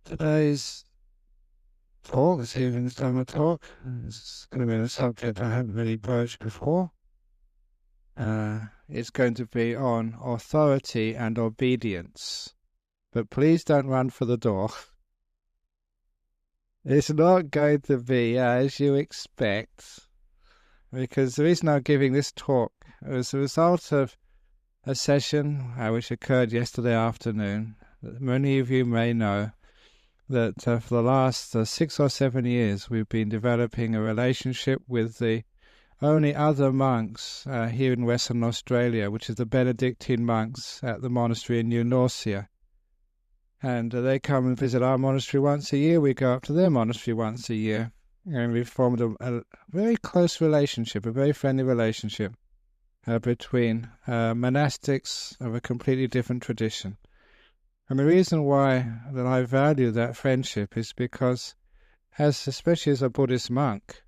Today's talk, this evening's Dhamma talk, is going to be a subject I haven't really broached before. It's going to be on authority and obedience. But please don't run for the door. It's not going to be as you expect, because the reason I'm giving this talk was a result of a session which occurred yesterday afternoon. Many of you may know that for the last 6 or 7 years we've been developing a relationship with the only other monks here in Western Australia, which is the Benedictine monks at the monastery in New Norcia. And they come and visit our monastery once a year. We go up to their monastery once a year. And we've formed a very close relationship, a very friendly relationship between monastics of a completely different tradition. And the reason why that I value that friendship is because, especially as a Buddhist monk,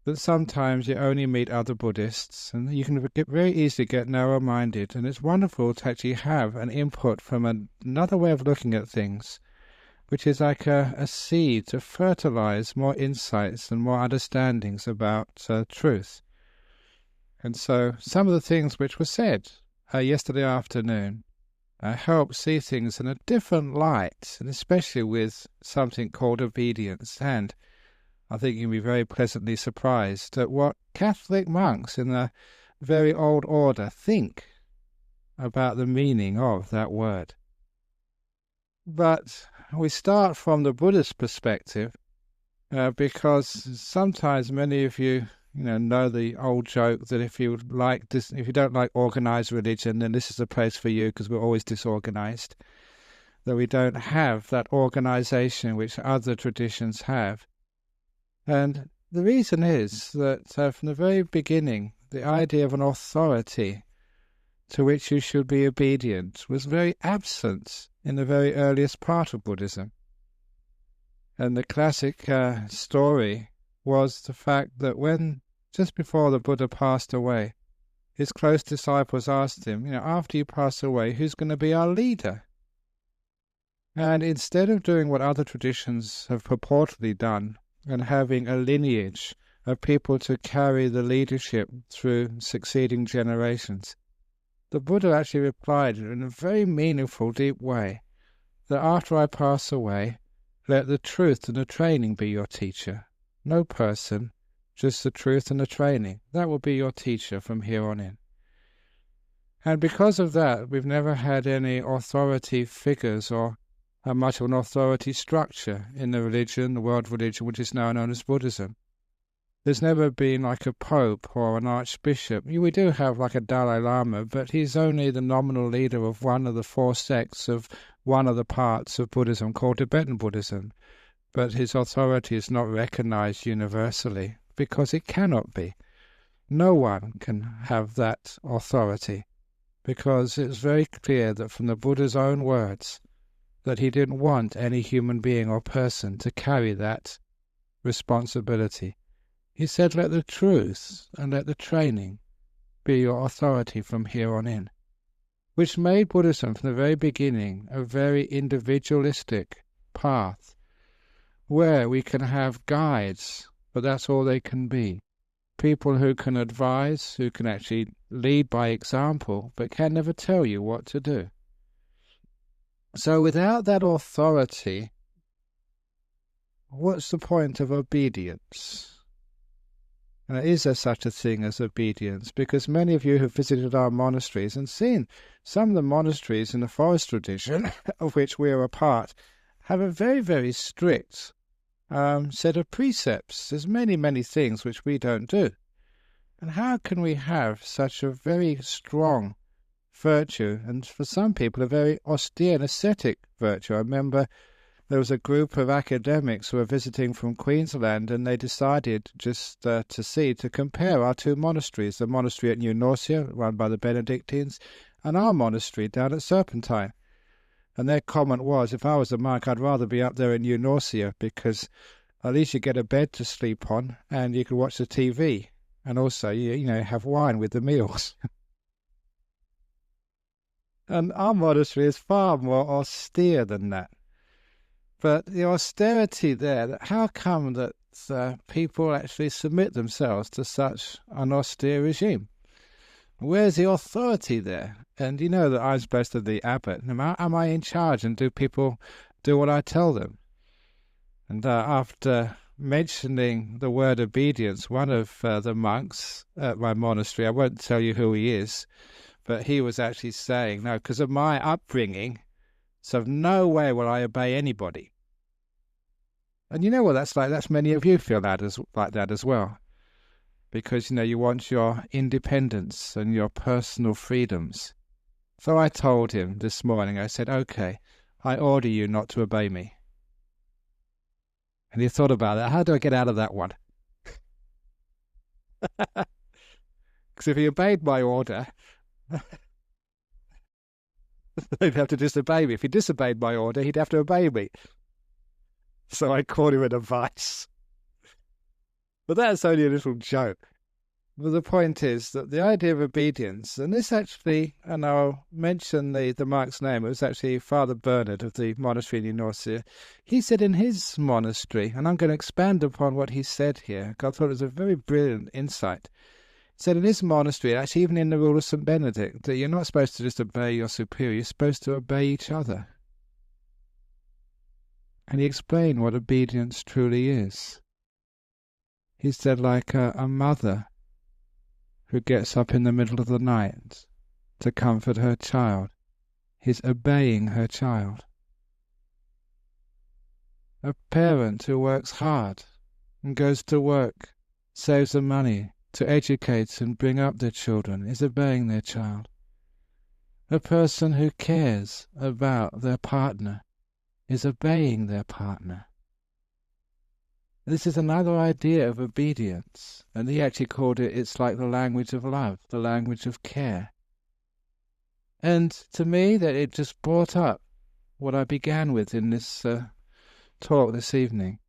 that sometimes you only meet other Buddhists and you can very easily get narrow-minded, and it's wonderful to actually have an input from another way of looking at things, which is like a seed to fertilize more insights and more understandings about truth. And so some of the things which were said yesterday afternoon help see things in a different light, and especially with something called obedience. And I think you'll be very pleasantly surprised at what Catholic monks in a very old order think about the meaning of that word. But we start from the Buddhist perspective because sometimes many of you know the old joke that if you don't like organized religion, then this is the place for you, because we're always disorganized. That we don't have that organization which other traditions have. And the reason is that from the very beginning, the idea of an authority to which you should be obedient was very absent in the very earliest part of Buddhism. And the classic story was the fact that when, just before the Buddha passed away, his close disciples asked him, after you pass away, who's going to be our leader? And instead of doing what other traditions have purportedly done, and having a lineage of people to carry the leadership through succeeding generations, the Buddha actually replied in a very meaningful, deep way that after I pass away, let the truth and the training be your teacher. No person, just the truth and the training. That will be your teacher from here on in. And because of that, we've never had any authority figures or much of an authority structure in the religion, the world religion, which is now known as Buddhism. There's never been like a pope or an archbishop. We do have like a Dalai Lama, but he's only the nominal leader of one of the 4 sects of one of the parts of Buddhism called Tibetan Buddhism. But his authority is not recognized universally because it cannot be. No one can have that authority because it's very clear that from the Buddha's own words that he didn't want any human being or person to carry that responsibility. He said, let the truth and let the training be your authority from here on in, which made Buddhism from the very beginning a very individualistic path where we can have guides, but that's all they can be. People who can advise, who can actually lead by example, but can never tell you what to do. So without that authority, what's the point of obedience? Is there such a thing as obedience? Because many of you have visited our monasteries and seen some of the monasteries in the forest tradition, of which we are a part, have a very, very strict set of precepts. There's many, many things which we don't do. And how can we have such a very strong virtue, and for some people a very austere and ascetic virtue? I remember there was a group of academics who were visiting from Queensland, and they decided just to compare our 2 monasteries, the monastery at New Norcia, run by the Benedictines, and our monastery down at Serpentine. And their comment was, if I was a monk, I'd rather be up there in New Norcia, because at least you get a bed to sleep on, and you can watch the TV, and also you have wine with the meals. And our monastery is far more austere than that. But the austerity there, how come that people actually submit themselves to such an austere regime? Where's the authority there? And you know that I'm supposed to be the abbot. Am I in charge, and do people do what I tell them? And after mentioning the word obedience, one of the monks at my monastery, I won't tell you who he is, but he was actually saying, no, because of my upbringing, so no way will I obey anybody. And you know what that's like? That's many of you feel like that as well. Because, you know, you want your independence and your personal freedoms. So I told him this morning, I said, okay, I order you not to obey me. And he thought about it. How do I get out of that one? Because if he obeyed my order, he'd have to disobey me. If he disobeyed my order, he'd have to obey me. So I called him an advice. But that's only a little joke. But the point is that the idea of obedience, and this actually, and I'll mention the monk's name, it was actually Father Bernard of the monastery in Norcia. He said in his monastery, and I'm going to expand upon what he said here, because I thought it was a very brilliant insight. He said in his monastery, actually even in the rule of St. Benedict, that you're not supposed to just obey your superior, you're supposed to obey each other. And he explained what obedience truly is. He said like a mother who gets up in the middle of the night to comfort her child is obeying her child. A parent who works hard and goes to work, saves the money to educate and bring up their children is obeying their child. A person who cares about their partner is obeying their partner. This is another idea of obedience, and he actually called it's like the language of love, the language of care. And to me, that it just brought up what I began with in this talk this evening,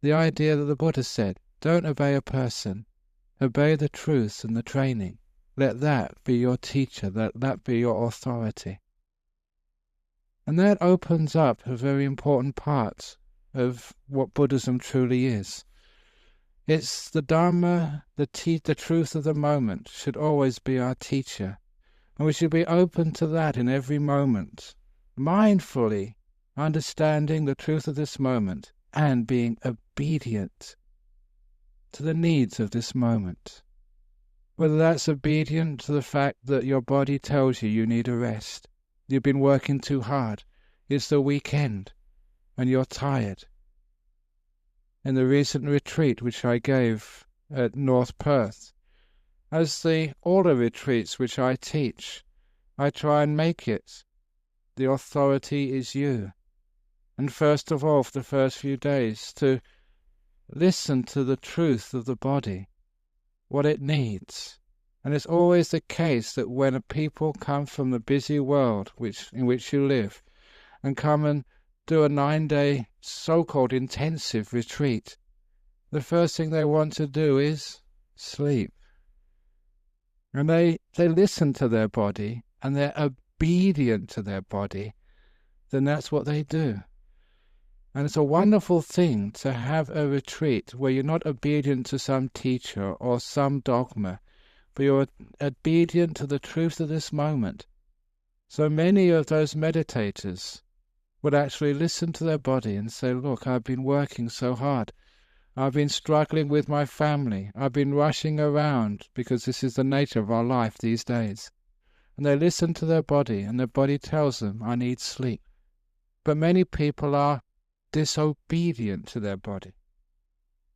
the idea that the Buddha said, don't obey a person, obey the truth and the training. Let that be your teacher, let that be your authority. And that opens up a very important part of what Buddhism truly is. It's the Dharma, the truth of the moment should always be our teacher. And we should be open to that in every moment, mindfully understanding the truth of this moment and being obedient to the needs of this moment. Whether that's obedient to the fact that your body tells you need a rest, you've been working too hard, it's the weekend, and you're tired. In the recent retreat which I gave at North Perth, as all the retreats which I teach, I try and make it, the authority is you. And first of all, for the first few days, to listen to the truth of the body, what it needs. And it's always the case that when a people come from the busy world in which you live, and come and do a 9-day so-called intensive retreat, the first thing they want to do is sleep. And they listen to their body, and they're obedient to their body, then that's what they do. And it's a wonderful thing to have a retreat where you're not obedient to some teacher or some dogma, but you're obedient to the truth of this moment. So many of those meditators would actually listen to their body and say, look, I've been working so hard. I've been struggling with my family. I've been rushing around because this is the nature of our life these days. And they listen to their body, and their body tells them, I need sleep. But many people are disobedient to their body.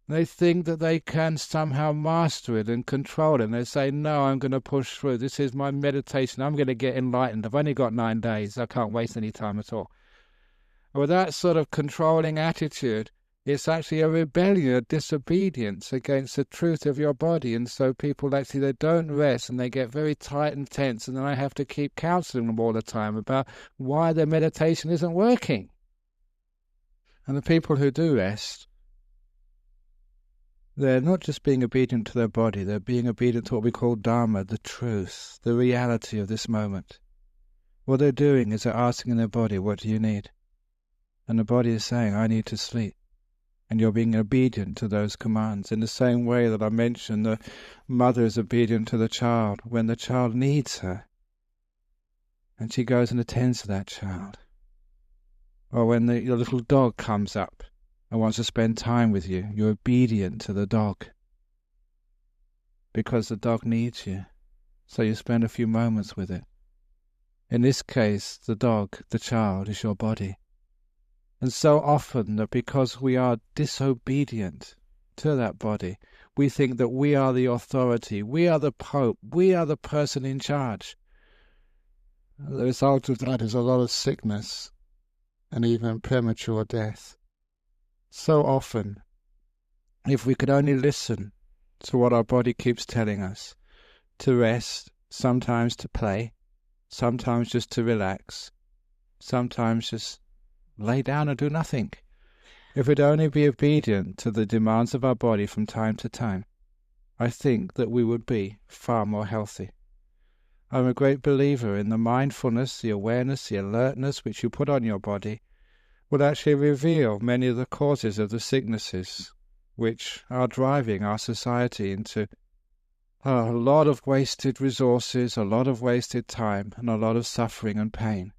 They think that they can somehow master it and control it. And they say, no, I'm going to push through. This is my meditation. I'm going to get enlightened. I've only got 9 days. I can't waste any time at all. With that sort of controlling attitude, it's actually a rebellion, a disobedience against the truth of your body. And so people actually, they don't rest and they get very tight and tense. And then I have to keep counseling them all the time about why their meditation isn't working. And the people who do rest, they're not just being obedient to their body, they're being obedient to what we call Dharma, the truth, the reality of this moment. What they're doing is they're asking their body, what do you need? And the body is saying, I need to sleep. And you're being obedient to those commands. In the same way that I mentioned, the mother is obedient to the child when the child needs her. And she goes and attends to that child. Or when your little dog comes up and wants to spend time with you, you're obedient to the dog. Because the dog needs you. So you spend a few moments with it. In this case, the dog, the child, is your body. And so often that because we are disobedient to that body, we think that we are the authority, we are the Pope, we are the person in charge. The result of that is a lot of sickness and even premature death. So often, if we could only listen to what our body keeps telling us, to rest, sometimes to play, sometimes just to relax, sometimes just lay down and do nothing. If we'd only be obedient to the demands of our body from time to time, I think that we would be far more healthy. I'm a great believer in the mindfulness, the awareness, the alertness which you put on your body will actually reveal many of the causes of the sicknesses which are driving our society into a lot of wasted resources, a lot of wasted time, and a lot of suffering and pain.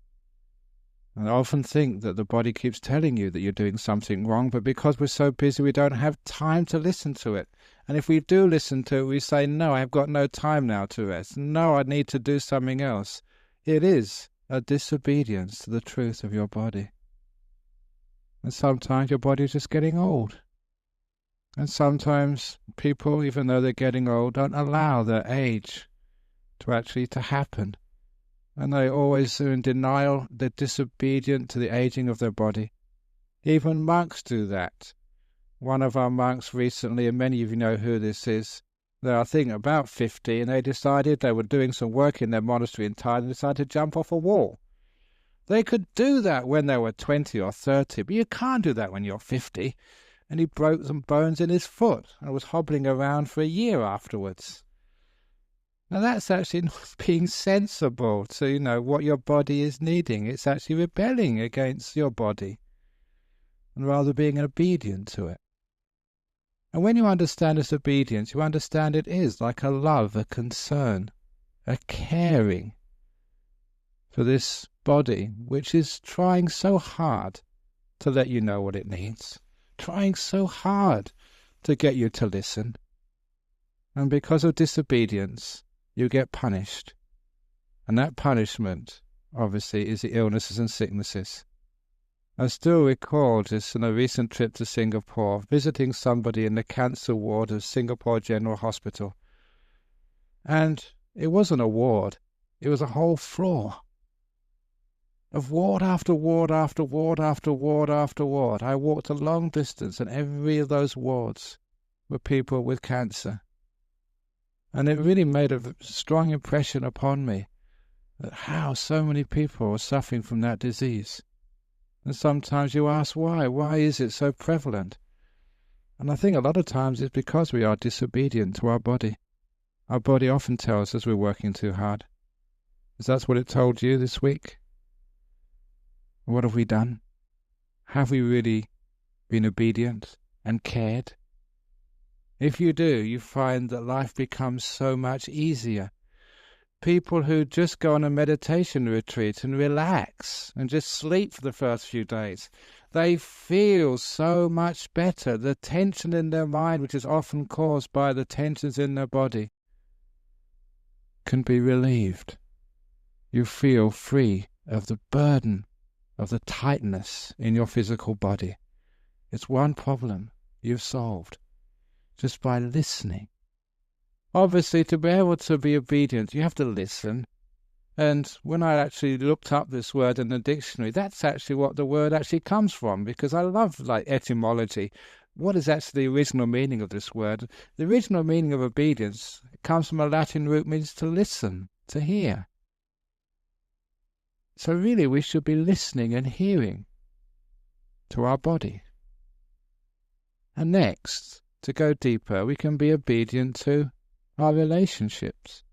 And I often think that the body keeps telling you that you're doing something wrong, but because we're so busy, we don't have time to listen to it. And if we do listen to it, we say, no, I've got no time now to rest. No, I need to do something else. It is a disobedience to the truth of your body. And sometimes your body is just getting old. And sometimes people, even though they're getting old, don't allow their age to happen. And they always are in denial, they're disobedient to the aging of their body. Even monks do that. One of our monks recently, and many of you know who this is, they're I think about 50, and they decided they were doing some work in their monastery in Thailand and decided to jump off a wall. They could do that when they were 20 or 30, but you can't do that when you're 50. And he broke some bones in his foot and was hobbling around for a year afterwards. Now that's actually not being sensible to, what your body is needing. It's actually rebelling against your body and rather being obedient to it. And when you understand this obedience, you understand it is like a love, a concern, a caring for this body, which is trying so hard to let you know what it needs, trying so hard to get you to listen. And because of disobedience, you get punished. And that punishment, obviously, is the illnesses and sicknesses. I still recall just in a recent trip to Singapore, visiting somebody in the cancer ward of Singapore General Hospital. And it wasn't a ward, it was a whole floor of ward after ward after ward after ward after ward. I walked a long distance, and every of those wards were people with cancer. And it really made a strong impression upon me that how so many people are suffering from that disease. And sometimes you ask why. Why is it so prevalent? And I think a lot of times it's because we are disobedient to our body. Our body often tells us we're working too hard. Is that what it told you this week? What have we done? Have we really been obedient and cared? If you do, you find that life becomes so much easier. People who just go on a meditation retreat and relax and just sleep for the first few days, they feel so much better. The tension in their mind, which is often caused by the tensions in their body, can be relieved. You feel free of the burden of the tightness in your physical body. It's one problem you've solved just by listening. Obviously, to be able to be obedient, you have to listen. And when I actually looked up this word in the dictionary, that's actually what the word actually comes from, because I love etymology. What is actually the original meaning of this word? The original meaning of obedience comes from a Latin root, means to listen, to hear. So really we should be listening and hearing to our body. And next, to go deeper, we can be obedient to our relationships.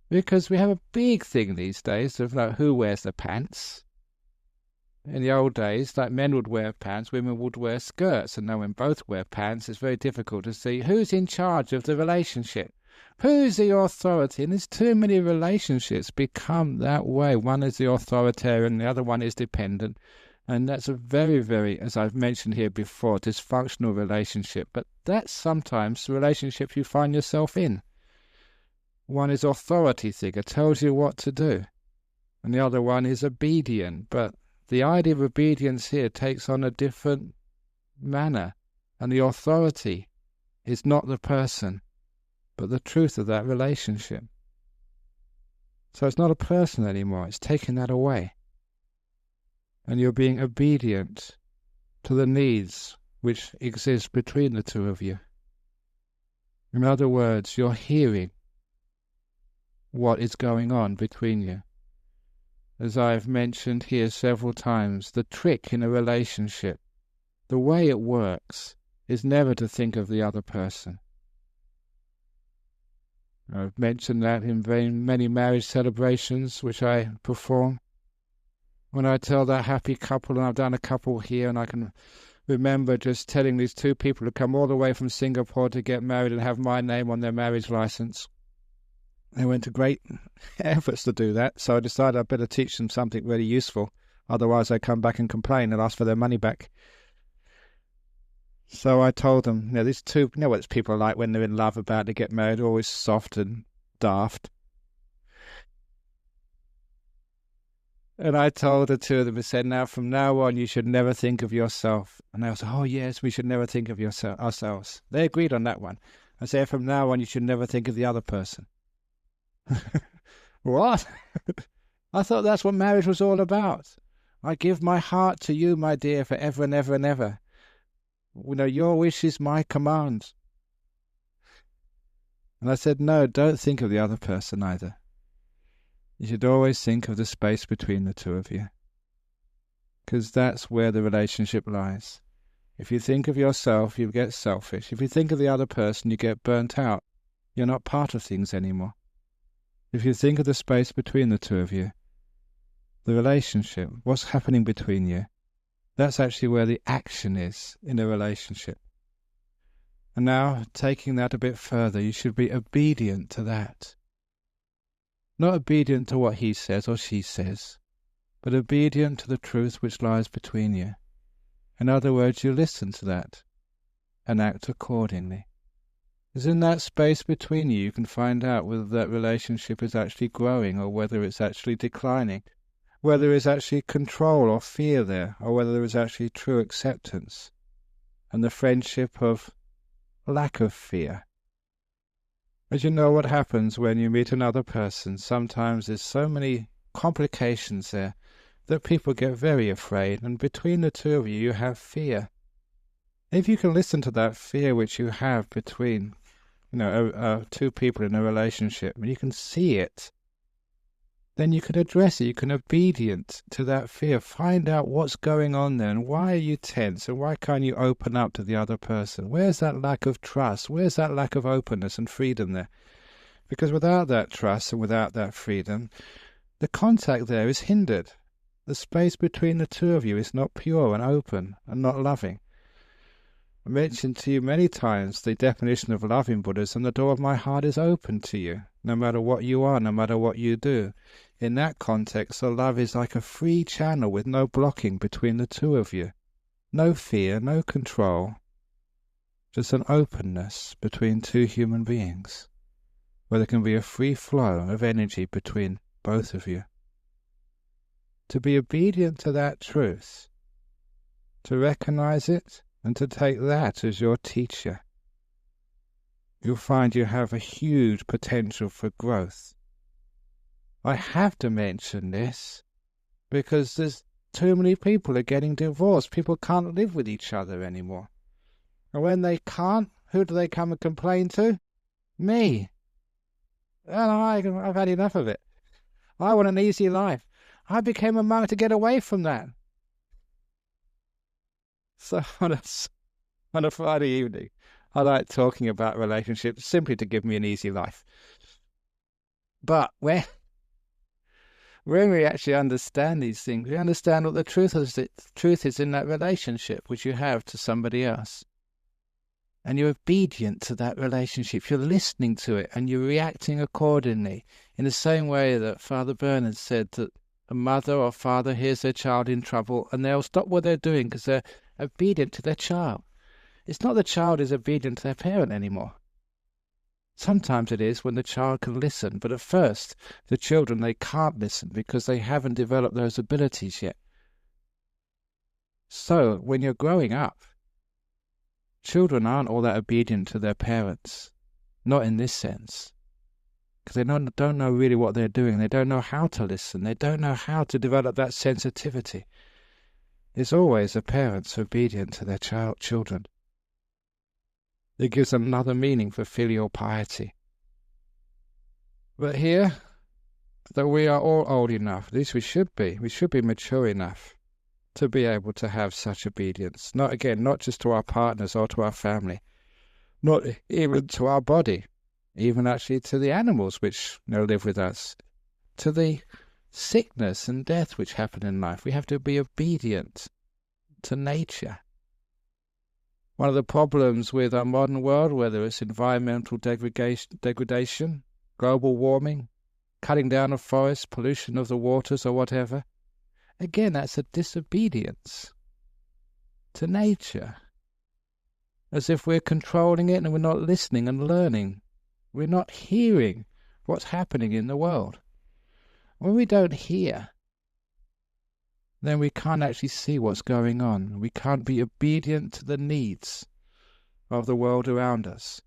Because we have a big thing these days of who wears the pants. in the old days, like men would wear pants, women would wear skirts, and now when both wear pants, it's very difficult to see who's in charge of the relationship. Who's the authority? And there's too many relationships become that way. One is the authoritarian, the other one is dependent. And that's a very, very, as I've mentioned here before, dysfunctional relationship. But that's sometimes the relationship you find yourself in. One is authority figure, tells you what to do. And the other one is obedient. But the idea of obedience here takes on a different manner. And the authority is not the person, but the truth of that relationship. So it's not a person anymore. It's taking that away. And you're being obedient to the needs which exist between the two of you. In other words, you're hearing what is going on between you. As I've mentioned here several times, the trick in a relationship, the way it works, is never to think of the other person. I've mentioned that in very many marriage celebrations which I perform. When I tell that happy couple, and I've done a couple here, and I can remember just telling these two people to come all the way from Singapore to get married and have my name on their marriage license. They went to great efforts to do that, so I decided I'd better teach them something really useful. Otherwise, they come back and complain and ask for their money back. So I told them, these two, what people are like when they're in love about to get married, always soft and daft. And I told the two of them, I said, now from now on, you should never think of yourself. And they all said, oh yes, we should never think of ourselves. They agreed on that one. I said, from now on, you should never think of the other person. What? I thought that's what marriage was all about. I give my heart to you, my dear, forever and ever and ever. Your wish is my command. And I said, no, don't think of the other person either. You should always think of the space between the two of you, because that's where the relationship lies. If you think of yourself, you get selfish. If you think of the other person, you get burnt out. You're not part of things anymore. If you think of the space between the two of you, the relationship, what's happening between you, that's actually where the action is in a relationship. And now, taking that a bit further, you should be obedient to that. Not obedient to what he says or she says, but obedient to the truth which lies between you. In other words, you listen to that and act accordingly. Because in that space between you, you can find out whether that relationship is actually growing or whether it's actually declining, whether there is actually control or fear there, or whether there is actually true acceptance and the friendship of lack of fear. As you know, what happens when you meet another person, sometimes there's so many complications there that people get very afraid, and between the two of you, you have If you can listen to that fear which you have between, two people in a relationship, and you can see it, then you can address it. You can be obedient to that fear. Find out what's going on there, and why are you tense, and why can't you open up to the other person? Where's that lack of trust? Where's that lack of openness and freedom there? Because without that trust and without that freedom, the contact there is hindered. The space between the two of you is not pure and open and not loving. I mentioned to you many times the definition of love in Buddhism: the door of my heart is open to you, no matter what you are, no matter what you do. In that context, the love is like a free channel with no blocking between the two of you. No fear, no control, just an openness between two human beings, where there can be a free flow of energy between both of you. To be obedient to that truth, to recognize it, and to take that as your teacher, you'll find you have a huge potential for growth. I have to mention this because there's too many people are getting divorced. People can't live with each other anymore. And when they can't, who do they come and complain to? Me. And I've had enough of it. I want an easy life. I became a monk to get away from that. So on a Friday evening, I like talking about relationships simply to give me an easy life. But when when we actually understand these things, we understand what the truth is. The truth is in that relationship which you have to somebody else. And you're obedient to that relationship. You're listening to it and you're reacting accordingly. In the same way that Father Bernard said that a mother or father hears their child in trouble and they'll stop what they're doing because they're obedient to their child. It's not the child is obedient to their parent anymore. Sometimes it is when the child can listen, but at first, the children, they can't listen because they haven't developed those abilities yet. So, when you're growing up, children aren't all that obedient to their parents. Not in this sense. Because they don't know really what they're doing. They don't know how to listen. They don't know how to develop that sensitivity. It's always the parents obedient to their children. It gives them another meaning for filial piety. But here, that we are all old enough, at least we should be mature enough to be able to have such obedience. Not just to our partners or to our family, not even to our body, even actually to the animals which live with us, to the sickness and death which happen in life. We have to be obedient to nature. One of the problems with our modern world, whether it's environmental degradation, global warming, cutting down of forests, pollution of the waters or whatever, again, that's a disobedience to nature. As if we're controlling it and we're not listening and learning. We're not hearing what's happening in the world. When we don't hear, then we can't actually see what's going on. We can't be obedient to the needs of the world around us.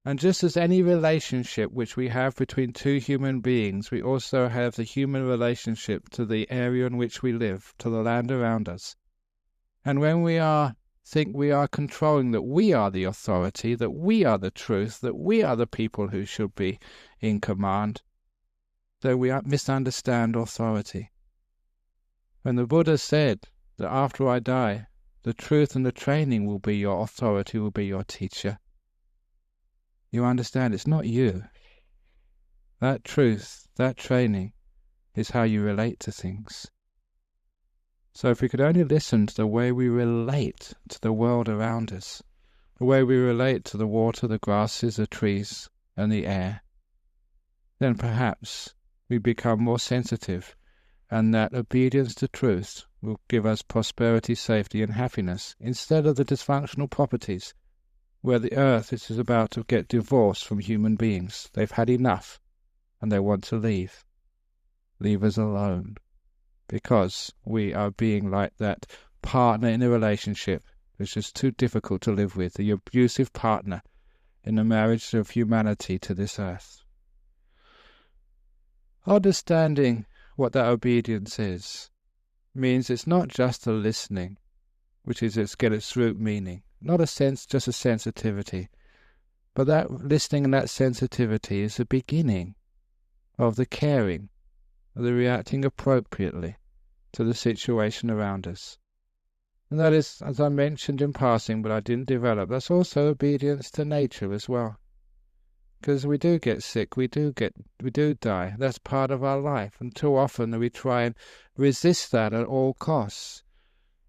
And just as any relationship which we have between two human beings, we also have the human relationship to the area in which we live, to the land around us. And when we think we are controlling, that we are the authority, that we are the truth, that we are the people who should be in command, then we misunderstand authority. When the Buddha said that after I die, the truth and the training will be your authority, will be your teacher, you understand it's not you. That truth, that training, is how you relate to things. So if we could only listen to the way we relate to the world around us, the way we relate to the water, the grasses, the trees, and the air, then perhaps we become more sensitive, and that obedience to truth will give us prosperity, safety, and happiness, instead of the dysfunctional properties where the earth is about to get divorced from human beings. They've had enough, and they want to leave. Leave us alone. Because we are being like that partner in a relationship which is too difficult to live with, the abusive partner in the marriage of humanity to this earth. Understanding what that obedience is means it's not just a listening, which is its root meaning, not a sense, just a sensitivity, but that listening and that sensitivity is the beginning of the caring, of the reacting appropriately to the situation around us. And that is, as I mentioned in passing, but I didn't develop, that's also obedience to nature as well. Because we do get sick, we do die. That's part of our life. And too often we try and resist that at all costs.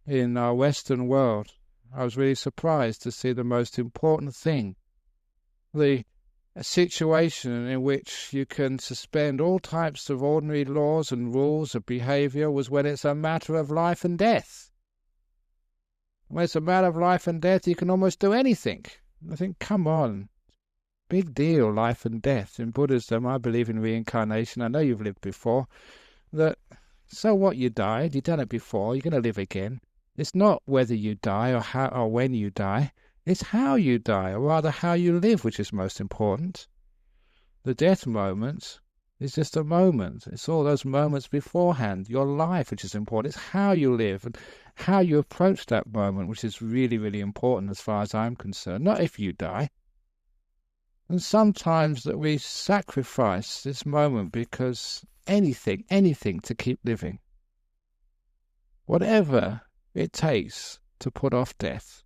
In our Western world, I was really surprised to see the most important thing, the situation in which you can suspend all types of ordinary laws and rules of behavior, was when it's a matter of life and death. When it's a matter of life and death, you can almost do anything. I think, come on. Big deal, life and death. In Buddhism, I believe in reincarnation. I know you've lived before. So what, you died, you've done it before, you're going to live again. It's not whether you die or how or when you die. It's how you die, or rather how you live, which is most important. The death moment is just a moment. It's all those moments beforehand, your life, which is important. It's how you live and how you approach that moment, which is really, really important as far as I'm concerned, not if you die. And sometimes that we sacrifice this moment because anything to keep living. Whatever it takes to put off death.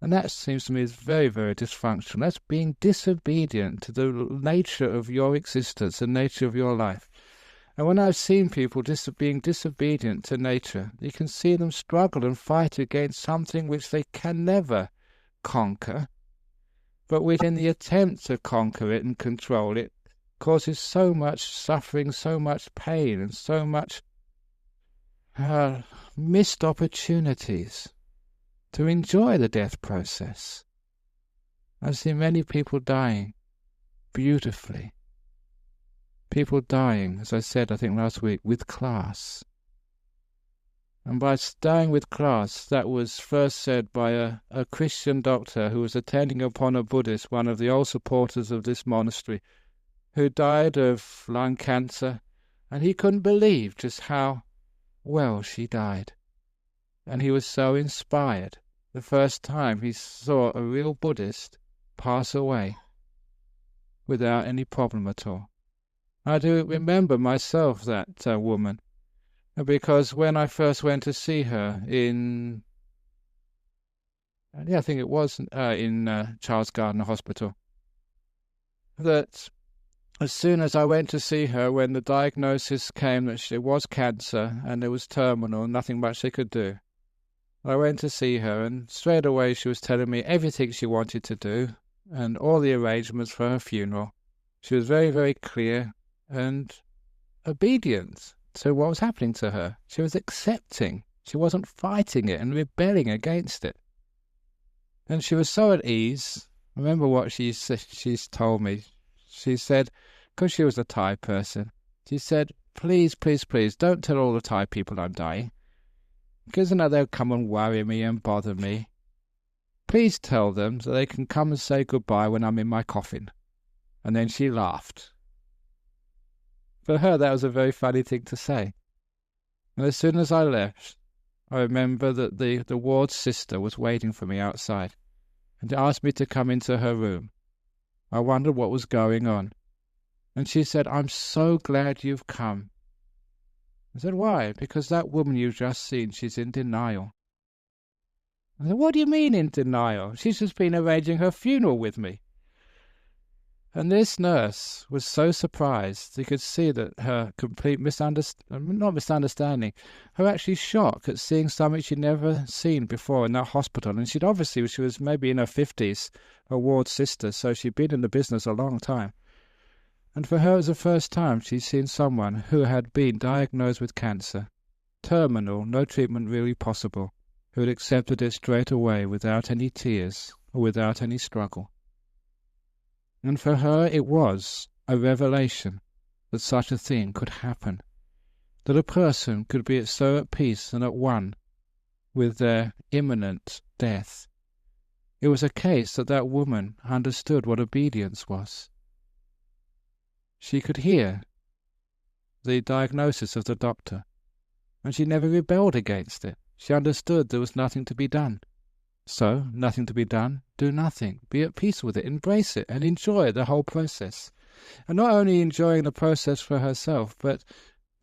And that seems to me is very, very dysfunctional. That's being disobedient to the nature of your existence, the nature of your life. And when I've seen people being disobedient to nature, you can see them struggle and fight against something which they can never conquer, but which in the attempt to conquer it and control it causes so much suffering, so much pain, and so much missed opportunities to enjoy the death process. I've seen many people dying beautifully. People dying, as I said, I think last week, with class. And by dying with class, that was first said by a Christian doctor who was attending upon a Buddhist, one of the old supporters of this monastery, who died of lung cancer, and he couldn't believe just how well she died. And he was so inspired the first time he saw a real Buddhist pass away without any problem at all. I do remember myself that woman, because when I first went to see her I think it was in Charles Gardner Hospital, that as soon as I went to see her, when the diagnosis came that it was cancer and it was terminal, nothing much they could do, I went to see her, and straight away she was telling me everything she wanted to do and all the arrangements for her funeral. She was very, very clear and obedient to what was happening to her. She was accepting. She wasn't fighting it and rebelling against it. And she was so at ease. I remember what she's told me. She said, because she was a Thai person, she said, please, please, please, don't tell all the Thai people I'm dying, because they'll come and worry me and bother me. Please tell them so they can come and say goodbye when I'm in my coffin. And then she laughed. For her, that was a very funny thing to say. And as soon as I left, I remember that the ward sister was waiting for me outside and asked me to come into her room. I wondered what was going on. And she said, I'm so glad you've come. I said, why? Because that woman you've just seen, she's in denial. I said, what do you mean in denial? She's just been arranging her funeral with me. And this nurse was so surprised. You could see that her complete misunderstanding, her actually shock at seeing something she'd never seen before in that hospital. And she was maybe in her 50s, a ward sister, so she'd been in the business a long time. And for her, it was the first time she'd seen someone who had been diagnosed with cancer, terminal, no treatment really possible, who had accepted it straight away without any tears or without any struggle. And for her it was a revelation that such a thing could happen, that a person could be so at peace and at one with their imminent death. It was a case that woman understood what obedience was. She could hear the diagnosis of the doctor, and she never rebelled against it. She understood there was nothing to be done. So, nothing to be done, do nothing. Be at peace with it, embrace it, and enjoy the whole process. And not only enjoying the process for herself, but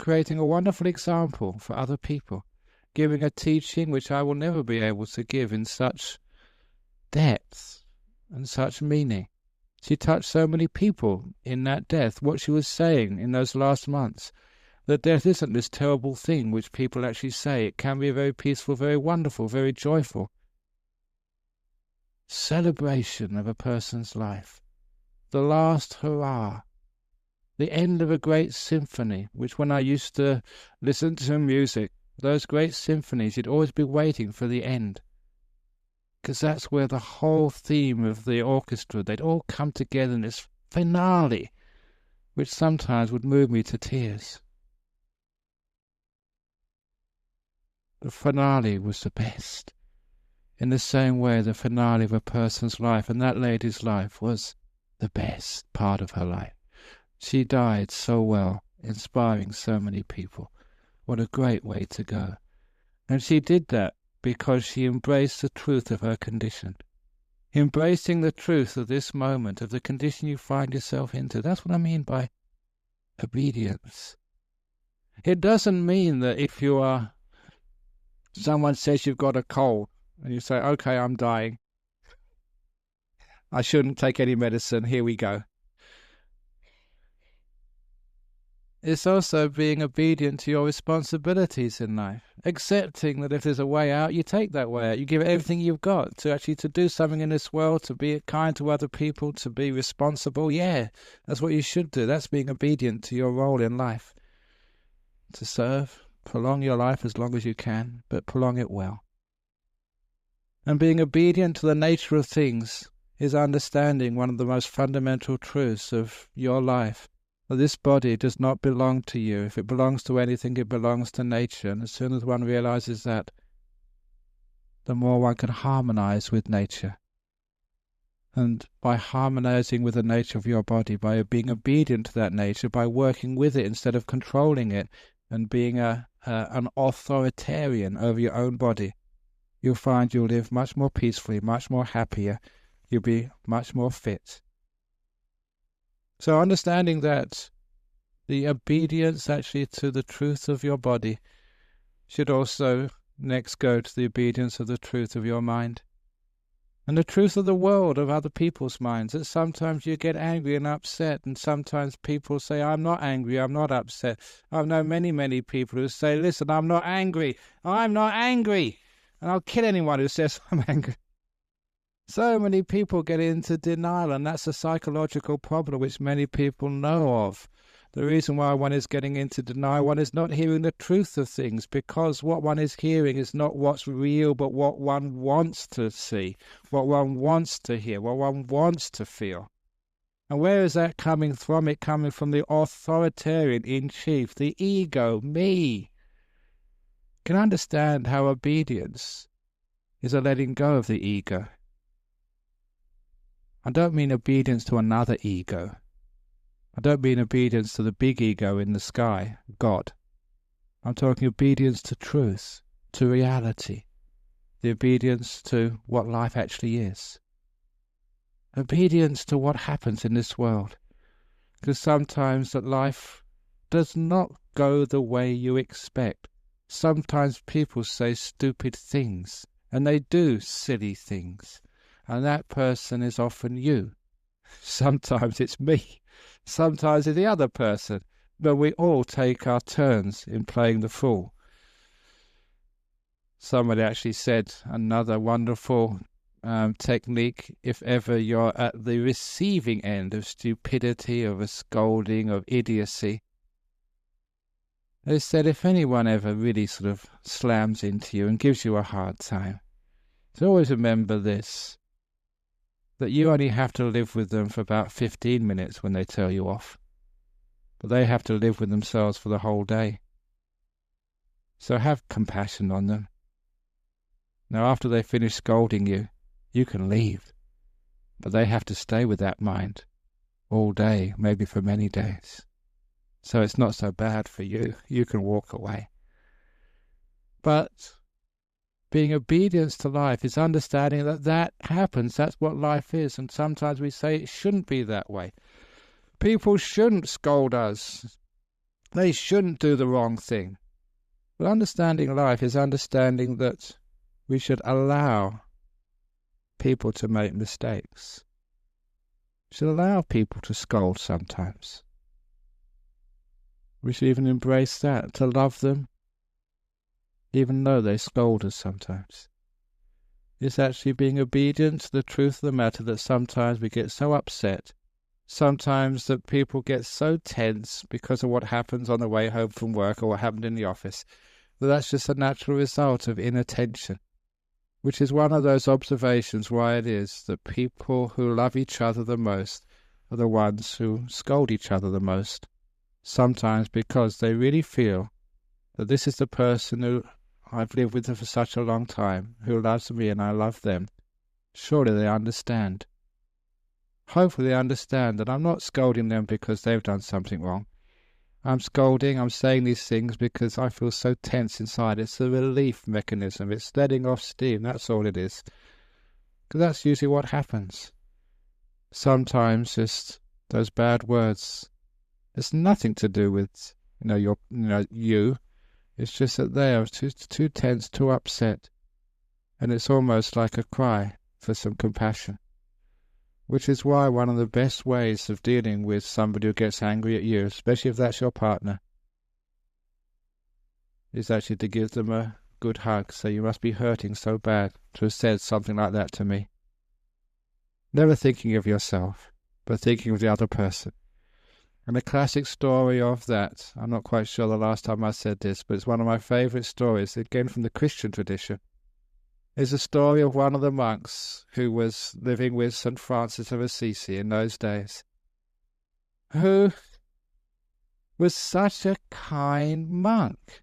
creating a wonderful example for other people, giving a teaching which I will never be able to give in such depth and such meaning. She touched so many people in that death. What she was saying in those last months, that death isn't this terrible thing which people actually say. It can be very peaceful, very wonderful, very joyful celebration of a person's life, the last hurrah, the end of a great symphony, which when I used to listen to music, those great symphonies, you'd always be waiting for the end, because that's where the whole theme of the orchestra, they'd all come together in this finale, which sometimes would move me to tears. The finale was the best. In the same way, the finale of a person's life, and that lady's life, was the best part of her life. She died so well, inspiring so many people. What a great way to go. And she did that because she embraced the truth of her condition. Embracing the truth of this moment, of the condition you find yourself into. That's what I mean by obedience. It doesn't mean that if someone says you've got a cold, and you say, okay, I'm dying, I shouldn't take any medicine, here we go. it's also being obedient to your responsibilities in life. Accepting that if there's a way out, you take that way out. You give everything you've got to do something in this world, to be kind to other people, to be responsible. Yeah, that's what you should do. That's being obedient to your role in life. To serve, prolong your life as long as you can, but prolong it well. And being obedient to the nature of things is understanding one of the most fundamental truths of your life. This body does not belong to you. If it belongs to anything, it belongs to nature. And as soon as one realizes that, the more one can harmonize with nature. And by harmonizing with the nature of your body, by being obedient to that nature, by working with it instead of controlling it, and being an authoritarian over your own body, you'll find you'll live much more peacefully, much more happier. You'll be much more fit. So understanding that the obedience actually to the truth of your body should also next go to the obedience of the truth of your mind. And the truth of the world, of other people's minds, that sometimes you get angry and upset, and sometimes people say, I'm not angry, I'm not upset. I've known many, many people who say, listen, I'm not angry, and I'll kill anyone who says I'm angry. So many people get into denial, and that's a psychological problem which many people know of. The reason why one is getting into denial, one is not hearing the truth of things, because what one is hearing is not what's real, but what one wants to see, what one wants to hear, what one wants to feel. And where is that coming from? It coming from the authoritarian in chief, the ego, me. Can understand how obedience is a letting go of the ego. I don't mean obedience to another ego. I don't mean obedience to the big ego in the sky, God. I'm talking obedience to truth, to reality, the obedience to what life actually is. Obedience to what happens in this world. Because sometimes that life does not go the way you expect. Sometimes people say stupid things, and they do silly things. And that person is often you. Sometimes it's me. Sometimes it's the other person. But we all take our turns in playing the fool. Somebody actually said another wonderful technique, if ever you're at the receiving end of stupidity, of a scolding, of idiocy. They said if anyone ever really sort of slams into you and gives you a hard time, so always remember this, that you only have to live with them for about 15 minutes when they tell you off. But they have to live with themselves for the whole day. So have compassion on them. Now after they finish scolding you, you can leave. But they have to stay with that mind all day, maybe for many days. So it's not so bad for you. You can walk away. But being obedient to life is understanding that that happens. That's what life is. And sometimes we say it shouldn't be that way. People shouldn't scold us. They shouldn't do the wrong thing. But understanding life is understanding that we should allow people to make mistakes. We should allow people to scold sometimes. We should even embrace that, to love them, even though they scold us sometimes. It's actually being obedient to the truth of the matter that sometimes we get so upset, sometimes that people get so tense because of what happens on the way home from work or what happened in the office, that that's just a natural result of inattention, which is one of those observations why it is that people who love each other the most are the ones who scold each other the most, sometimes because they really feel that this is the person who I've lived with for such a long time, who loves me and I love them. Surely they understand. Hopefully they understand that I'm not scolding them because they've done something wrong. I'm saying these things because I feel so tense inside. It's a relief mechanism. It's letting off steam. That's all it is. Because that's usually what happens. Sometimes just those bad words. It's nothing to do with, you. It's just that they are too tense, too upset. And it's almost like a cry for some compassion. Which is why one of the best ways of dealing with somebody who gets angry at you, especially if that's your partner, is actually to give them a good hug. So you must be hurting so bad to have said something like that to me. Never thinking of yourself, but thinking of the other person. And the classic story of that, I'm not quite sure the last time I said this, but it's one of my favourite stories, again from the Christian tradition, is a story of one of the monks who was living with St. Francis of Assisi in those days, who was such a kind monk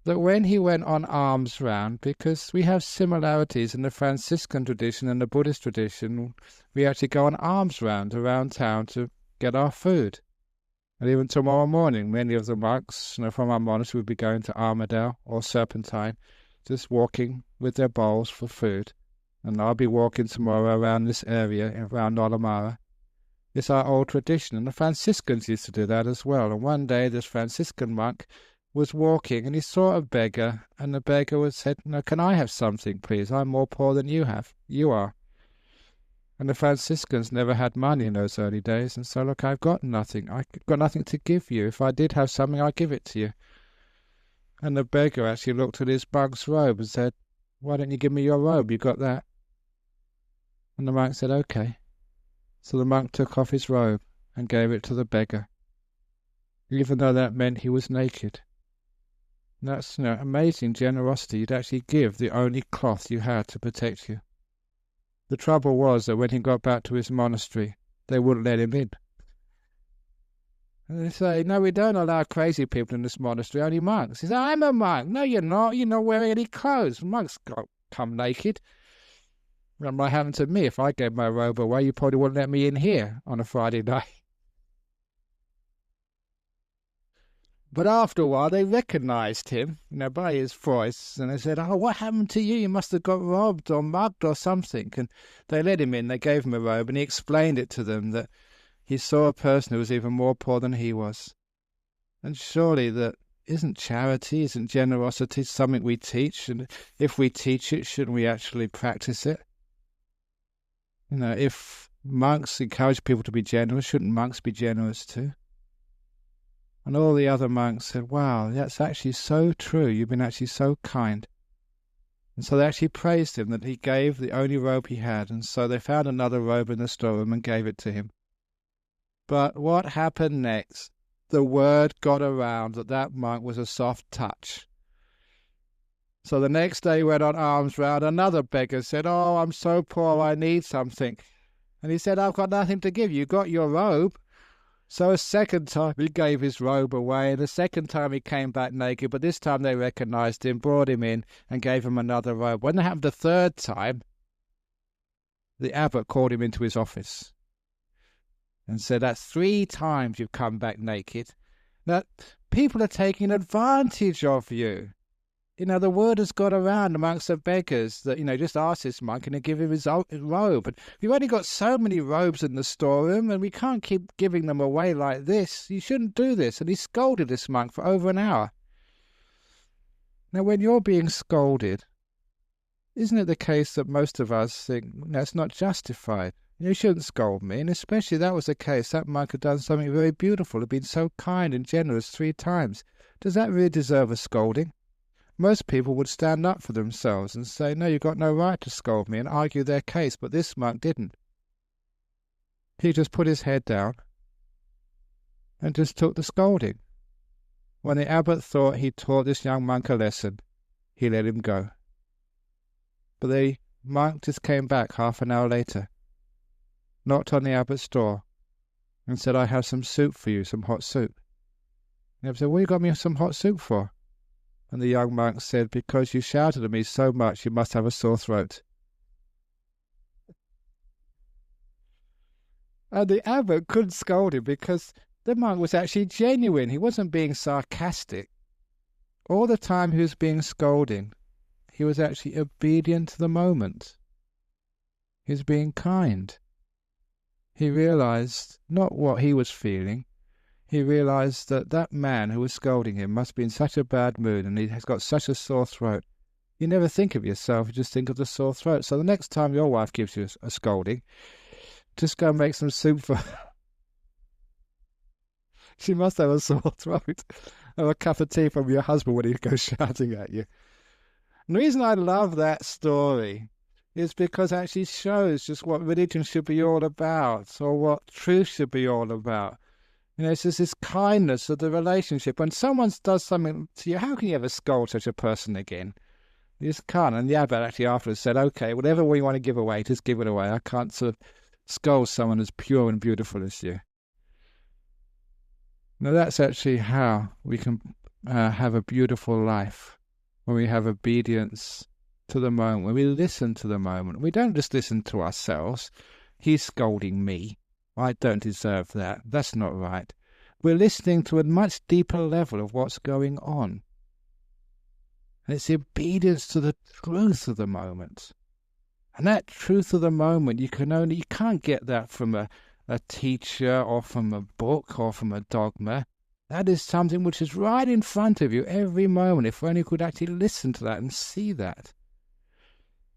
that when he went on alms round, because we have similarities in the Franciscan tradition and the Buddhist tradition, we actually go on alms round around town to get our food. And even tomorrow morning, many of the monks from our monastery will be going to Armadale or Serpentine, just walking with their bowls for food. And I'll be walking tomorrow around this area, around Olamara. It's our old tradition, and the Franciscans used to do that as well. And one day this Franciscan monk was walking, and he saw a beggar, and the beggar said, "No, can I have something, please? I'm more poor than you are." And the Franciscans never had money in those early days, and so, "Look, I've got nothing. I've got nothing to give you. If I did have something, I'd give it to you." And the beggar actually looked at his monk's robe and said, "Why don't you give me your robe? You got that?" And the monk said, "Okay." So the monk took off his robe and gave it to the beggar, even though that meant he was naked. And that's amazing generosity. You'd actually give the only cloth you had to protect you. The trouble was that when he got back to his monastery, they wouldn't let him in. And they say, "No, we don't allow crazy people in this monastery, only monks." He said, "I'm a monk." "No, you're not. You're not wearing any clothes. Monks come naked." That might happen to me if I gave my robe away. You probably wouldn't let me in here on a Friday night. But after a while, they recognized him, by his voice, and they said, "Oh, what happened to you? You must have got robbed or mugged or something." And they let him in, they gave him a robe, and he explained it to them that he saw a person who was even more poor than he was. And surely that isn't charity, isn't generosity something we teach? And if we teach it, shouldn't we actually practice it? If monks encourage people to be generous, shouldn't monks be generous too? And all the other monks said, "Wow, that's actually so true. You've been actually so kind." And so they actually praised him that he gave the only robe he had. And so they found another robe in the storeroom and gave it to him. But what happened next? The word got around that monk was a soft touch. So the next day he went on alms round. Another beggar said, "Oh, I'm so poor, I need something." And he said, "I've got nothing to give you. You got your robe." So a second time he gave his robe away, and a second time he came back naked, but this time they recognized him, brought him in, and gave him another robe. When it happened the third time, the abbot called him into his office and said, "That's 3 times you've come back naked. That people are taking advantage of you." The word has got around amongst the beggars that, just ask this monk and give him his robe. And we've only got so many robes in the storeroom, and we can't keep giving them away like this. You shouldn't do this. And he scolded this monk for over an hour. Now, when you're being scolded, isn't it the case that most of us think, that's not justified? You shouldn't scold me. And especially that was the case. That monk had done something very beautiful, had been so kind and generous 3 times. Does that really deserve a scolding? Most people would stand up for themselves and say, "No, you've got no right to scold me," and argue their case, but this monk didn't. He just put his head down and just took the scolding. When the abbot thought he taught this young monk a lesson, he let him go. But the monk just came back half an hour later, knocked on the abbot's door, and said, "I have some soup for you, some hot soup." The abbot said, "What you got me some hot soup for?" And the young monk said, "Because you shouted at me so much, you must have a sore throat." And the abbot couldn't scold him because the monk was actually genuine. He wasn't being sarcastic. All the time he was being scolding, he was actually obedient to the moment. He was being kind. He realized not what he was feeling. He realized that man who was scolding him must be in such a bad mood, and he has got such a sore throat. You never think of yourself, you just think of the sore throat. So the next time your wife gives you a scolding, Just go and make some soup for her. She must have a sore throat. Have a cup of tea from your husband when he goes shouting at you. And the reason I love that story is because it actually shows just what religion should be all about, or what truth should be all about. It's just this kindness of the relationship. When someone does something to you, how can you ever scold such a person again? You just can't. And the abbot actually afterwards said, okay, whatever we want to give away, just give it away. I can't sort of scold someone as pure and beautiful as you. Now that's actually how we can have a beautiful life, when we have obedience to the moment, when we listen to the moment. We don't just listen to ourselves. He's scolding me. I don't deserve that. That's not right. We're listening to a much deeper level of what's going on. And it's the obedience to the truth of the moment. And that truth of the moment, you can't get that from a teacher or from a book or from a dogma. That is something which is right in front of you every moment, if only you could actually listen to that and see that.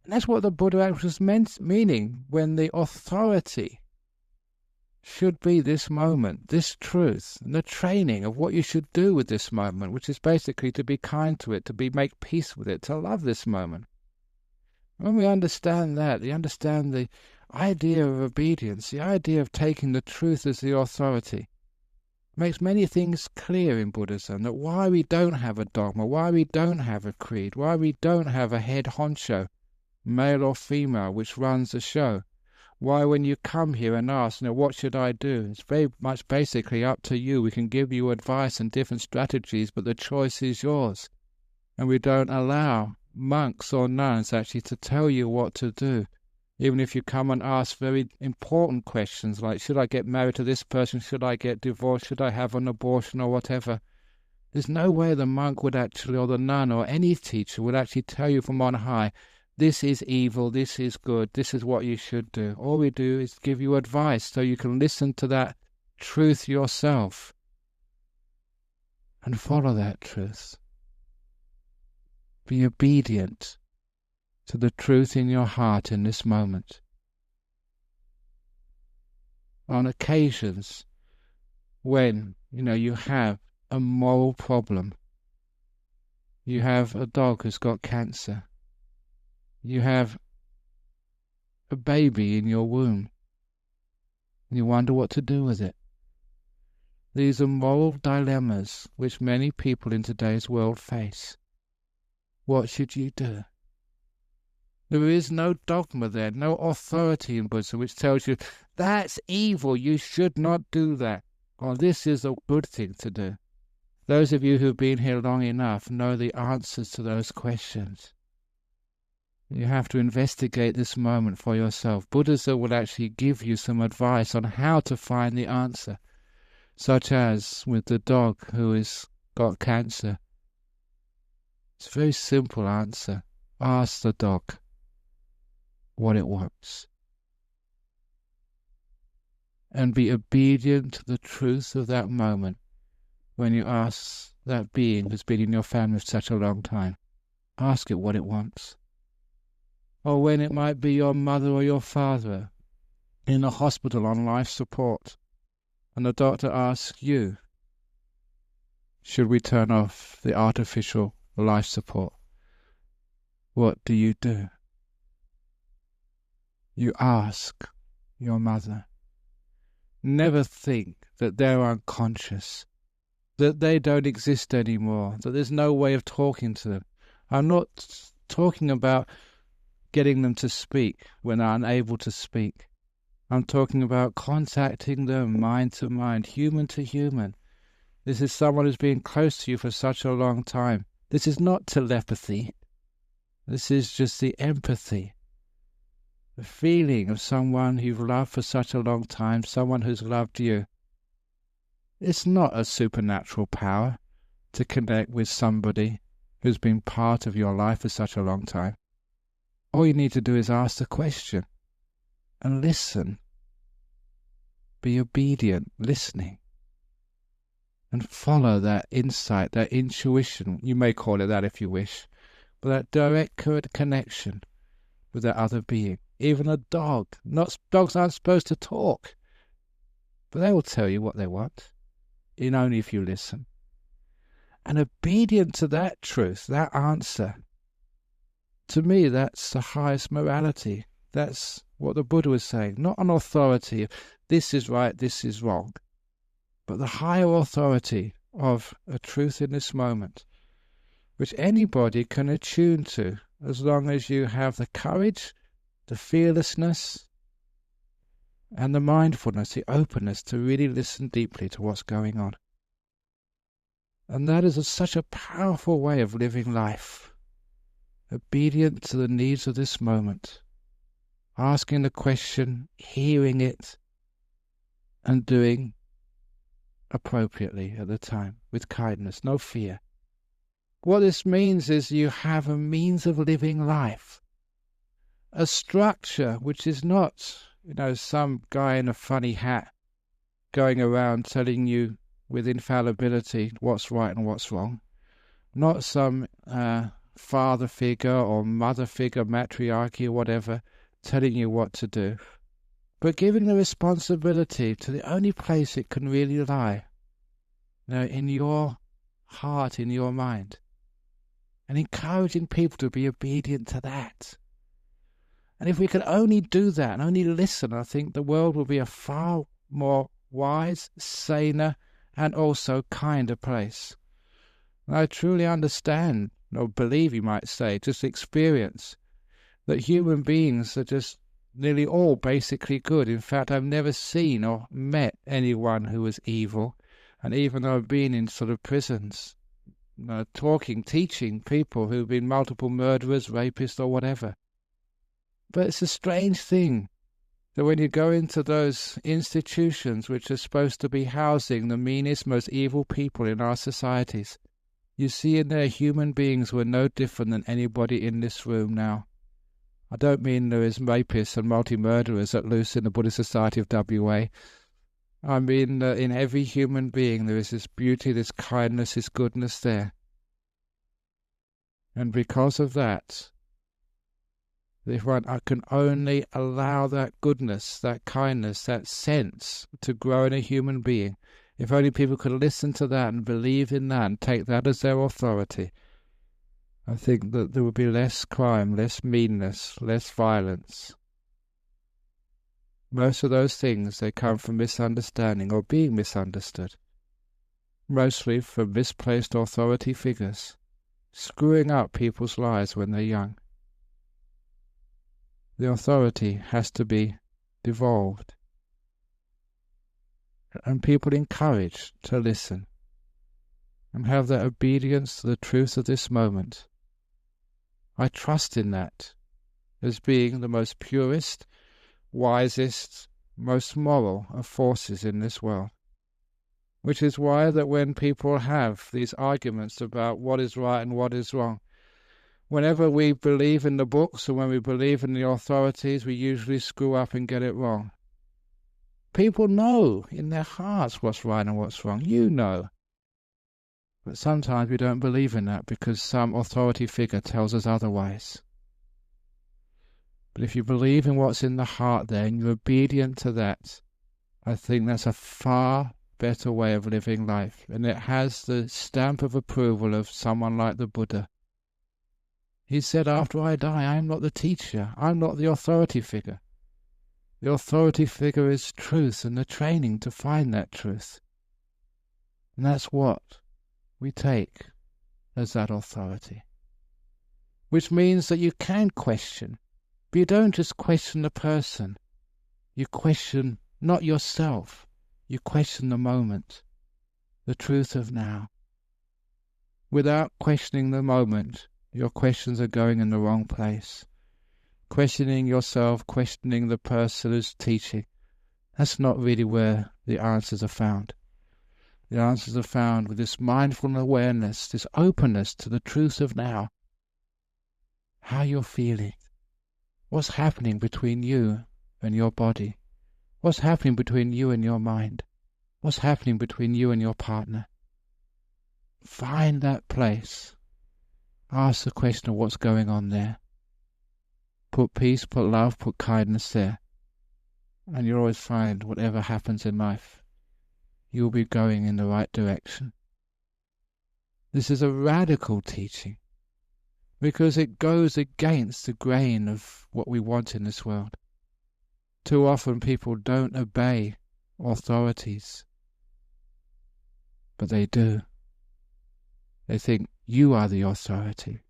And that's what the Buddha was meaning when the authority should be this moment, this truth, and the training of what you should do with this moment, which is basically to be kind to it, make peace with it, to love this moment. When we understand that, we understand the idea of obedience, the idea of taking the truth as the authority. It makes many things clear in Buddhism, that why we don't have a dogma, why we don't have a creed, why we don't have a head honcho, male or female, which runs the show. Why when you come here and ask, what should I do? It's very much basically up to you. We can give you advice and different strategies, but the choice is yours. And we don't allow monks or nuns actually to tell you what to do. Even if you come and ask very important questions like, should I get married to this person? Should I get divorced? Should I have an abortion or whatever? There's no way the monk would actually, or the nun or any teacher would actually tell you from on high, this is evil, this is good, this is what you should do. All we do is give you advice so you can listen to that truth yourself and follow that truth. Be obedient to the truth in your heart in this moment. On occasions when, you have a moral problem, you have a dog who's got cancer, you have a baby in your womb, and you wonder what to do with it. These are moral dilemmas which many people in today's world face. What should you do? There is no dogma there, no authority in Buddhism which tells you, that's evil, you should not do that, or this is a good thing to do. Those of you who've been here long enough know the answers to those questions. You have to investigate this moment for yourself. Buddhism will actually give you some advice on how to find the answer, such as with the dog who has got cancer. It's a very simple answer. Ask the dog what it wants. And be obedient to the truth of that moment when you ask that being who's been in your family for such a long time. Ask it what it wants. Or when it might be your mother or your father in a hospital on life support, and the doctor asks you, should we turn off the artificial life support? What do? You ask your mother. Never think that they're unconscious, that they don't exist anymore, that there's no way of talking to them. I'm not talking about getting them to speak when they're unable to speak. I'm talking about contacting them mind to mind, human to human. This is someone who's been close to you for such a long time. This is not telepathy. This is just the empathy, the feeling of someone you've loved for such a long time, someone who's loved you. It's not a supernatural power to connect with somebody who's been part of your life for such a long time. All you need to do is ask the question and listen. Be obedient, listening. And follow that insight, that intuition, you may call it that if you wish, but that direct connection with that other being. even a dog. Dogs aren't supposed to talk, but they will tell you what they want, and only if you listen. And obedient to that truth, that answer, to me, that's the highest morality. That's what the Buddha was saying. Not an authority of this is right, this is wrong, but the higher authority of a truth in this moment, which anybody can attune to, as long as you have the courage, the fearlessness, and the mindfulness, the openness to really listen deeply to what's going on. And that is such a powerful way of living life, obedient to the needs of this moment, asking the question, hearing it, and doing appropriately at the time, with kindness, no fear. What this means is you have a means of living life, a structure which is not, some guy in a funny hat going around telling you with infallibility what's right and what's wrong, not some father figure or mother figure, matriarchy or whatever, telling you what to do, but giving the responsibility to the only place it can really lie, in your heart, in your mind, and encouraging people to be obedient to that. And if we could only do that and only listen, I think the world will be a far more wise, saner, and also kinder place. And I truly understand, or believe you might say, just experience, that human beings are just nearly all basically good. In fact, I've never seen or met anyone who was evil. And even though I've been in sort of prisons, teaching people who've been multiple murderers, rapists or whatever. But it's a strange thing that when you go into those institutions which are supposed to be housing the meanest, most evil people in our societies, you see in there human beings who are no different than anybody in this room now. I don't mean there is rapists and multi-murderers at loose in the Buddhist Society of WA. I mean in every human being there is this beauty, this kindness, this goodness there. And because of that, if one can only allow that goodness, that kindness, that sense to grow in a human being, if only people could listen to that and believe in that and take that as their authority, I think that there would be less crime, less meanness, less violence. Most of those things, they come from misunderstanding or being misunderstood, mostly from misplaced authority figures, screwing up people's lives when they're young. The authority has to be devolved, and people encouraged to listen and have that obedience to the truth of this moment. I trust in that as being the most purest, wisest, most moral of forces in this world. Which is why that when people have these arguments about what is right and what is wrong, whenever we believe in the books or when we believe in the authorities, we usually screw up and get it wrong. People know in their hearts what's right and what's wrong. You know. But sometimes we don't believe in that because some authority figure tells us otherwise. But if you believe in what's in the heart there and you're obedient to that, I think that's a far better way of living life. And it has the stamp of approval of someone like the Buddha. He said, after I die, I am not the teacher. I'm not the authority figure. The authority figure is truth and the training to find that truth. And that's what we take as that authority. Which means that you can question, but you don't just question the person. You question not yourself. You question the moment, the truth of now. Without questioning the moment, your questions are going in the wrong place. Questioning yourself, questioning the person who's teaching, that's not really where the answers are found. The answers are found with this mindful awareness, this openness to the truth of now. How you're feeling. What's happening between you and your body? What's happening between you and your mind? What's happening between you and your partner? Find that place. Ask the question of what's going on there. put peace, put love, put kindness there. And you'll always find whatever happens in life, you'll be going in the right direction. This is a radical teaching because it goes against the grain of what we want in this world. Too often people don't obey authorities, but they do. They think you are the authority,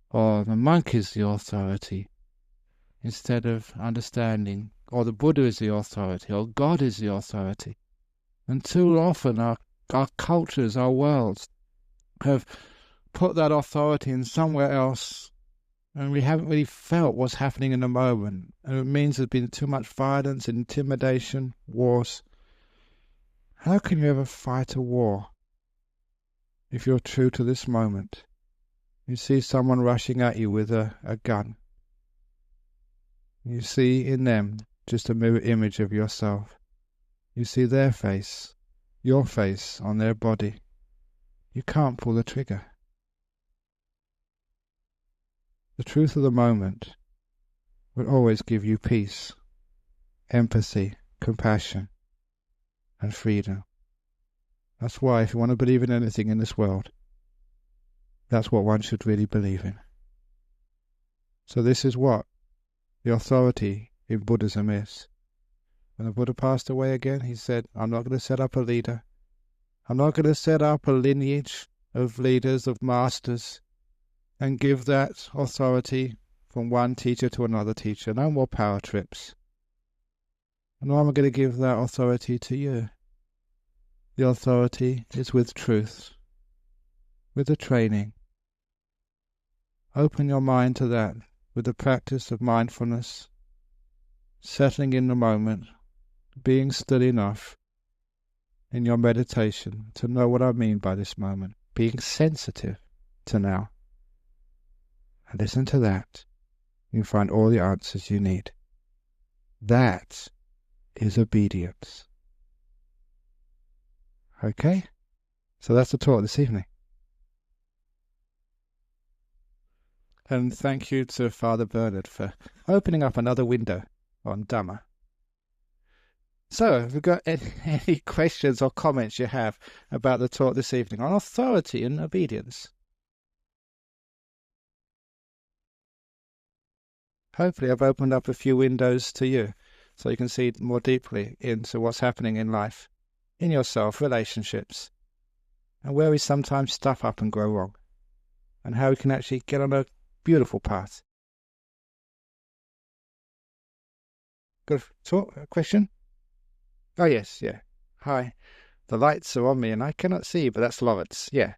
or the monk is the authority, instead of understanding, or the Buddha is the authority, or God is the authority. And too often our cultures, our worlds, have put that authority in somewhere else, and we haven't really felt what's happening in the moment. And it means there's been too much violence, intimidation, wars. How can you ever fight a war if you're true to this moment? You see someone rushing at you with a gun. You see in them just a mirror image of yourself. You see their face, your face on their body. You can't pull the trigger. The truth of the moment will always give you peace, empathy, compassion, and freedom. That's why if you want to believe in anything in this world, that's what one should really believe in. So this is what the authority in Buddhism is. When the Buddha passed away again, he said, I'm not going to set up a leader. I'm not going to set up a lineage of leaders, of masters, and give that authority from one teacher to another teacher. No more power trips. And I'm going to give that authority to you. The authority is with truth, with the training. Open your mind to that with the practice of mindfulness, settling in the moment, being still enough in your meditation to know what I mean by this moment, being sensitive to now. And listen to that. You find all the answers you need. That is obedience. Okay? So that's the talk this evening. And thank you to Father Bernard for opening up another window on Dhamma. So, have you got any questions or comments you have about the talk this evening on authority and obedience? Hopefully I've opened up a few windows to you so you can see more deeply into what's happening in life, in yourself, relationships, and where we sometimes stuff up and go wrong, and how we can actually get on a beautiful path. Got a question? Oh yes, yeah. Hi. The lights are on me and I cannot see, but that's Lawrence. Yeah.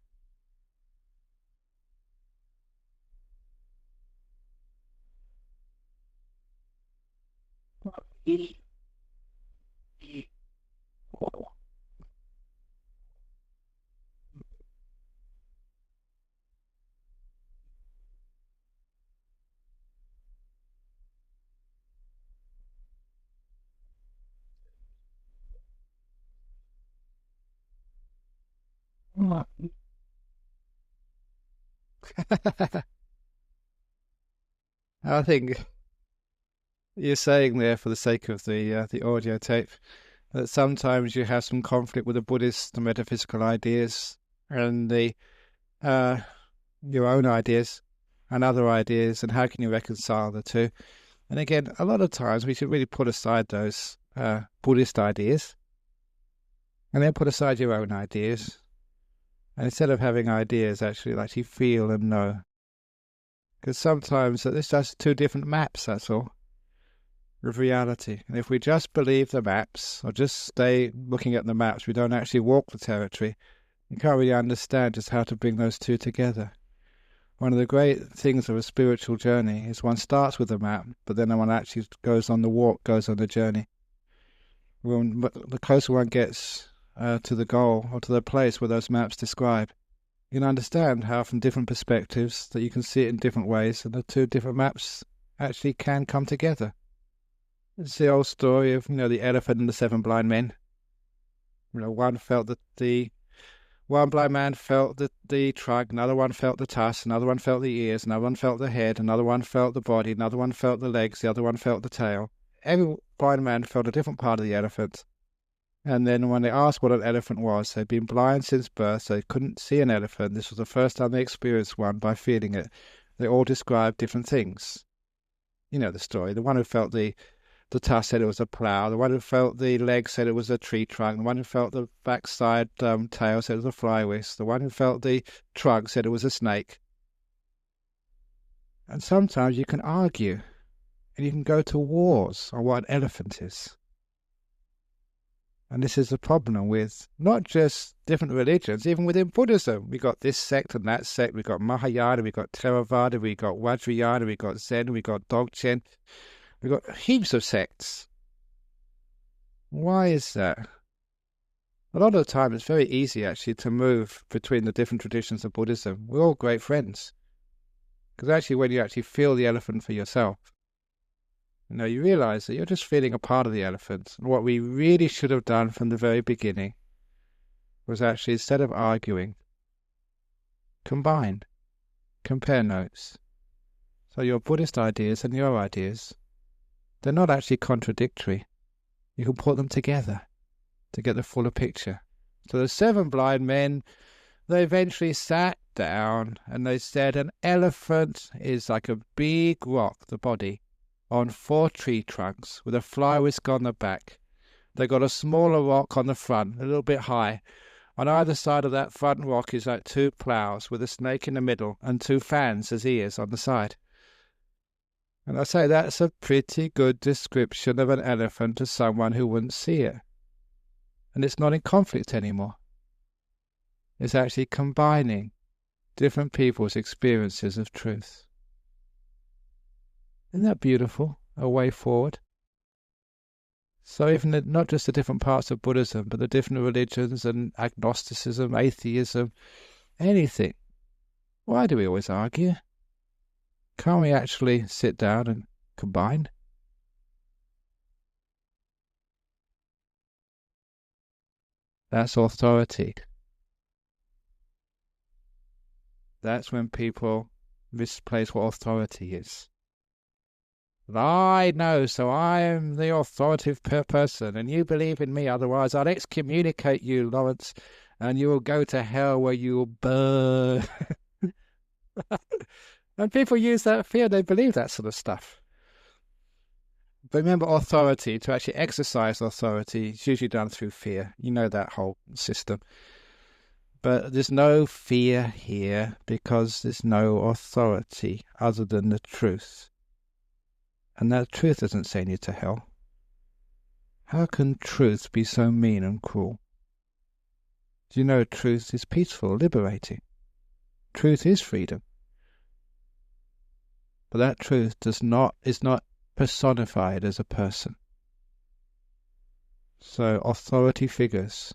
I think you're saying there, for the sake of the audio tape, that sometimes you have some conflict with the Buddhist metaphysical ideas and your own ideas and other ideas, and how can you reconcile the two? And again, a lot of times we should really put aside those Buddhist ideas and then put aside your own ideas. And instead of having ideas, actually feel and know. Because sometimes it's just two different maps, that's all, of reality. And if we just believe the maps, or just stay looking at the maps, we don't actually walk the territory, you can't really understand just how to bring those two together. One of the great things of a spiritual journey is one starts with a map, but then one actually goes on the walk, goes on the journey. The closer one gets to the goal or to the place where those maps describe, you can understand how from different perspectives that you can see it in different ways, and the two different maps actually can come together. It's the old story of, the elephant and the seven blind men. One felt that the One blind man felt the trunk, another one felt the tusk, another one felt the ears, another one felt the head, another one felt the body, another one felt the legs, the other one felt the tail. Every blind man felt a different part of the elephant. And then when they asked what an elephant was, they'd been blind since birth, so they couldn't see an elephant. This was the first time they experienced one by feeling it. They all described different things. You know the story. The one who felt the tusk said it was a plough. The one who felt the leg said it was a tree trunk. The one who felt the backside tail said it was a fly whisk. The one who felt the trunk said it was a snake. And sometimes you can argue and you can go to wars on what an elephant is. And this is the problem with not just different religions, even within Buddhism. We got this sect and that sect. We got Mahayana, we got Theravada, we got Vajrayana, we got Zen, we got Dzogchen. We got heaps of sects. Why is that? A lot of the time, it's very easy actually to move between the different traditions of Buddhism. We're all great friends, because actually, when you actually feel the elephant for yourself, you realize that you're just feeling a part of the elephant. And what we really should have done from the very beginning was actually, instead of arguing, combine, compare notes. So your Buddhist ideas and your ideas, they're not actually contradictory. You can put them together to get the fuller picture. So the 7 blind men, they eventually sat down and they said an elephant is like a big rock, the body, on 4 tree trunks with a fly whisk on the back. They got a smaller rock on the front, a little bit high. On either side of that front rock is like 2 ploughs with a snake in the middle and 2 fans as ears on the side. And I say that's a pretty good description of an elephant to someone who wouldn't see it. And it's not in conflict anymore. It's actually combining different people's experiences of truth. Isn't that beautiful? A way forward. So even not just the different parts of Buddhism, but the different religions and agnosticism, atheism, anything. Why do we always argue? Can't we actually sit down and combine? That's authority. That's when people misplace what authority is. I know, so I am the authoritative person, and you believe in me, otherwise I'll excommunicate you, Lawrence, and you will go to hell where you will burn. And people use that fear, they believe that sort of stuff. But remember, authority, to actually exercise authority, is usually done through fear. You know that whole system. But there's no fear here because there's no authority other than the truth. And that truth isn't sending you to hell. How can truth be so mean and cruel? Do you know truth is peaceful, liberating? Truth is freedom. But that truth is not personified as a person. So authority figures.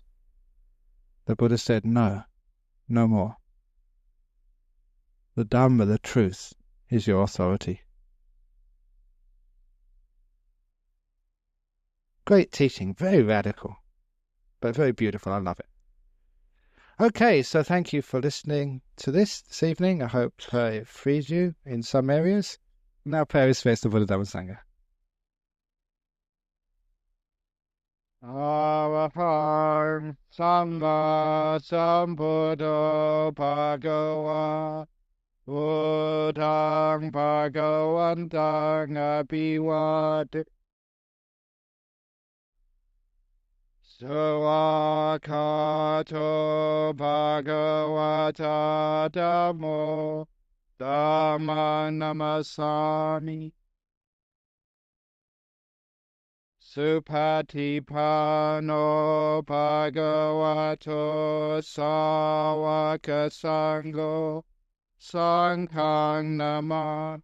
The Buddha said, no more. The Dhamma, the truth, is your authority. Great teaching, very radical, but very beautiful. I love it. Okay, so thank you for listening to this evening. I hope it frees you in some areas. Now prayer is face to Buddha Dhamma Sangha. Arahang Samba Sambuddho Bhagava Buddhang Bhagavantang Abhiwade Sawakato Bhagavata Dhammo Dhamma Namasami Supatipano Bhagavato Sawaka Sangho Sanghang Nama